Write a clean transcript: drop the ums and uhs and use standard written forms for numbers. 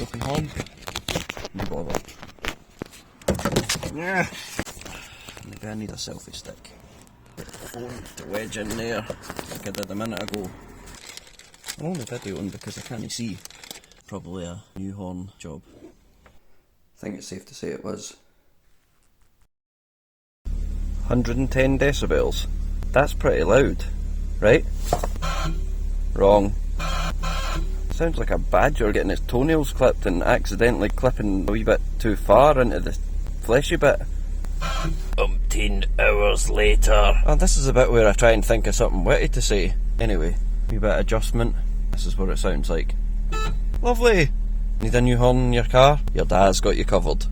Open horn. No bother. Yeah. Maybe I need a selfie stick. Get the phone to wedge in there like I did a minute ago. I'm only videoing because I can't see. Probably a new horn job. I think it's safe to say it was. 110 decibels. That's pretty loud, right? Wrong. Sounds like a badger getting its toenails clipped and accidentally clipping a wee bit too far into the fleshy bit. 10 hours later. Oh, this is a bit where I try and think of something witty to say. Anyway, wee bit of adjustment. This is what it sounds like. Lovely! Need a new horn in your car? Your dad's got you covered.